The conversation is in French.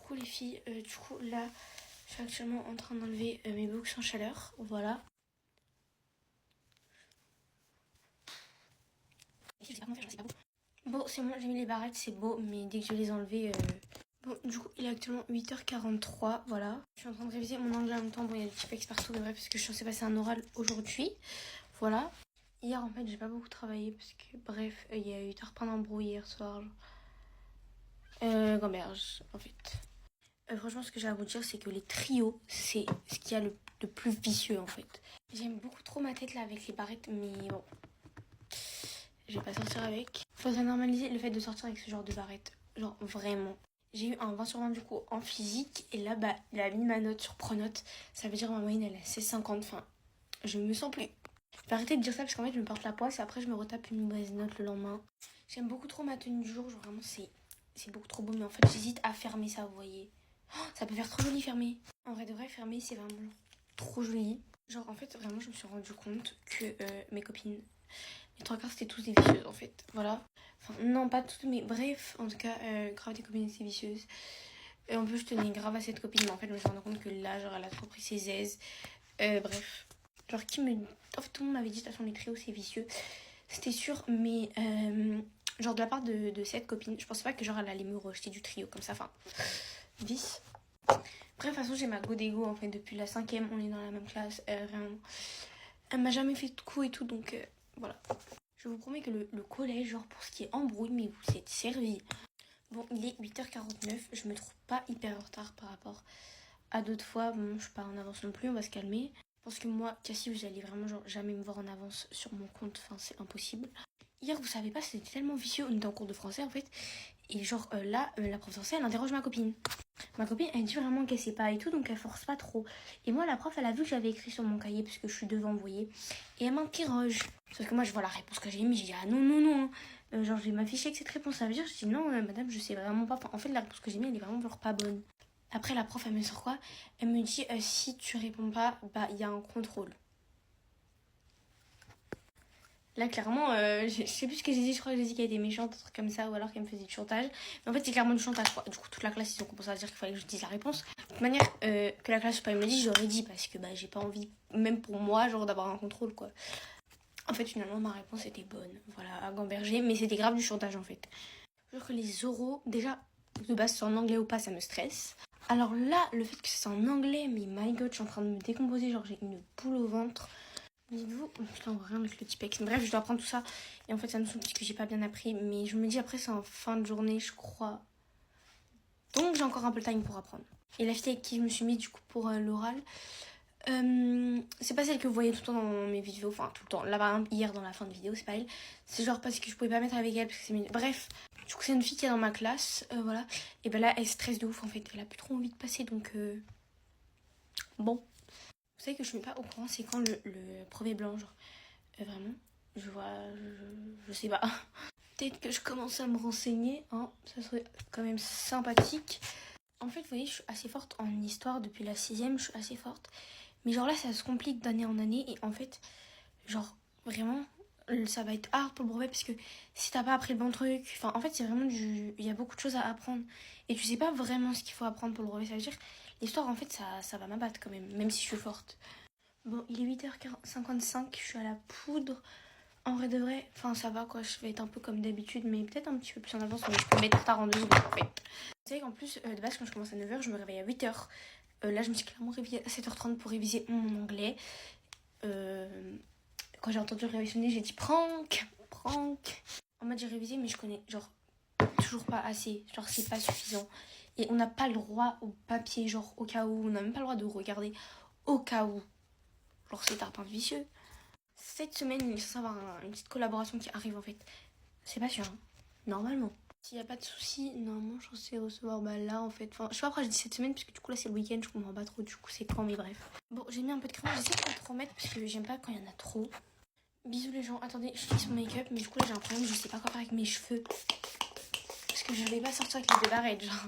Coucou les filles, du coup là je suis actuellement en train d'enlever mes boucles sans chaleur, voilà. Bon c'est bon, j'ai mis les barrettes, c'est beau, mais dès que je vais les enlever... Bon du coup il est actuellement 8h43, voilà. Je suis en train de réviser mon anglais en même temps, bon il y a des petits pecs partout, mais bref, parce que je suis censée passer un oral aujourd'hui, voilà. Hier en fait j'ai pas beaucoup travaillé, parce que bref, il y a eu tard plein d'embrouilles hier soir. Gamberge en fait. Franchement, ce que j'ai à vous dire, c'est que les trios, c'est ce qu'il y a de plus vicieux en fait. J'aime beaucoup trop ma tête là avec les barrettes, mais bon, je vais pas sortir avec. Faudrait normaliser le fait de sortir avec ce genre de barrettes. Genre vraiment. J'ai eu un 20 sur 20 du coup en physique, et là, bah, il a mis ma note sur Pronote. Ça veut dire ma moyenne elle est assez 50. Enfin, je me sens plus. Je vais arrêter de dire ça parce qu'en fait, je me porte la poisse et après, je me retape une mauvaise note le lendemain. J'aime beaucoup trop ma tenue du jour, genre vraiment, c'est beaucoup trop beau, mais en fait, j'hésite à fermer ça, vous voyez. Ça peut faire trop joli fermé. En vrai de vrai, fermé, c'est vraiment trop joli. Genre, en fait, vraiment, je me suis rendu compte que mes copines, les trois quarts, c'était tous des vicieuses, en fait. Voilà. Enfin, non, pas toutes, mais bref, en tout cas, grave des copines, c'est vicieuses. Et en plus, je tenais grave à cette copine, mais en fait, je me suis rendu compte que là, genre, elle a trop pris ses aises. Bref. Genre, qui me... En fait, tout le monde m'avait dit, de toute façon, les trios, c'est vicieux. C'était sûr, mais... genre, de la part de cette copine, je pensais pas que, genre, elle allait me rejeter du trio, comme ça, enfin... Vice. Bref, de toute façon, j'ai ma go d'ego en fait depuis la 5e, on est dans la même classe. Vraiment. Elle m'a jamais fait de coups et tout, donc voilà. Je vous promets que le collège, genre pour ce qui est embrouille, mais vous êtes servis. Bon, il est 8h49, je me trouve pas hyper en retard par rapport à d'autres fois. Bon, je suis pas en avance non plus, on va se calmer. Je pense que moi, Cassie, vous allez vraiment genre jamais me voir en avance sur mon compte, enfin c'est impossible. Hier, vous savez pas, c'était tellement vicieux, on était en cours de français en fait. Et genre là, la prof de français, elle interroge ma copine. Ma copine, elle dit vraiment qu'elle sait pas et tout, donc elle force pas trop. Et moi, la prof, elle a vu que j'avais écrit sur mon cahier, parce que je suis devant, vous voyez. Et elle m'interroge. Sauf que moi, je vois la réponse que j'ai mis, j'ai dit, ah non, non, non. Genre, je vais m'afficher avec cette réponse. Ça veut dire, je dis, non, madame, je sais vraiment pas. Enfin, en fait, la réponse que j'ai mis, elle est vraiment genre pas bonne. Après, la prof, elle me sort quoi? Elle me dit, si tu réponds pas, bah, il y a un contrôle. Là, clairement, je sais plus ce que j'ai dit. Je crois que j'ai dit qu'elle était méchante, un truc comme ça, ou alors qu'elle me faisait du chantage. Mais en fait, c'est clairement du chantage, quoi. Du coup, toute la classe, ils ont commencé à dire qu'il fallait que je dise la réponse. De toute manière, que la classe soit pas me l'a dit, j'aurais dit, parce que bah, j'ai pas envie, même pour moi, genre d'avoir un contrôle, quoi. En fait, finalement, ma réponse était bonne. Voilà, à gamberger, mais c'était grave du chantage, en fait. Je veux que les oraux, déjà, de base, c'est en anglais ou pas, ça me stresse. Alors là, le fait que c'est en anglais, mais my god, je suis en train de me décomposer, genre j'ai une boule au ventre. Dites-vous, putain, on voit rien avec le Tipex. Bref, je dois apprendre tout ça. Et en fait, ça me saoule parce que j'ai pas bien appris. Mais je me dis, après, c'est en fin de journée, je crois. Donc, j'ai encore un peu le time pour apprendre. Et la fille avec qui je me suis mis, du coup, pour l'oral, c'est pas celle que vous voyez tout le temps dans mes vidéos. Enfin, tout le temps. Là, par exemple, hier, dans la fin de vidéo, c'est pas elle. C'est genre parce que je pouvais pas mettre avec elle parce que c'est... Bref, du coup, c'est une fille qui est dans ma classe. Voilà. Et ben là, elle stresse de ouf, en fait. Elle a plus trop envie de passer, donc... Bon. Vous savez que je mets pas au courant, c'est quand le brevet blanc, genre... vraiment, je vois, je sais pas. Peut-être que je commence à me renseigner, hein, ça serait quand même sympathique. En fait, vous voyez, je suis assez forte en histoire depuis la 6e, je suis assez forte. Mais genre là, ça se complique d'année en année et en fait, genre vraiment, ça va être hard pour le brevet parce que si t'as pas appris le bon truc, enfin en fait, c'est vraiment il y a beaucoup de choses à apprendre. Et tu sais pas vraiment ce qu'il faut apprendre pour le brevet, ça veut dire, l'histoire en fait, ça va m'abattre quand même si je suis forte. Bon, il est 8h55, je suis à la poudre. En vrai de vrai, enfin ça va quoi, je vais être un peu comme d'habitude, mais peut-être un petit peu plus en avance, mais je peux mettre tard en 2 secondes en fait. Vous savez qu'en plus, de base, quand je commence à 9h, je me réveille à 8h. Là, je me suis clairement réveillée à 7h30 pour réviser mon anglais. Quand j'ai entendu le réveil sonner, j'ai dit prank. En mode j'ai révisé, mais je connais genre toujours pas assez, genre c'est pas suffisant. Et on n'a pas le droit au papier, genre au cas où, on n'a même pas le droit de regarder au cas où. Genre c'est un peu vicieux. Cette semaine, il est censé avoir une petite collaboration qui arrive en fait. C'est pas sûr, hein. Normalement. S'il n'y a pas de soucis, normalement je suis censée recevoir là en fait. Enfin, je sais pas pourquoi je dis cette semaine, parce que du coup là c'est le week-end, je comprends pas trop du coup c'est quand, mais bref. Bon, j'ai mis un peu de crème, j'essaie de pas trop mettre parce que j'aime pas quand il y en a trop. Bisous les gens, attendez, je fixe mon make-up, mais du coup là j'ai un problème, je sais pas quoi faire avec mes cheveux. Parce que je vais pas sortir avec les 2 barrettes, genre.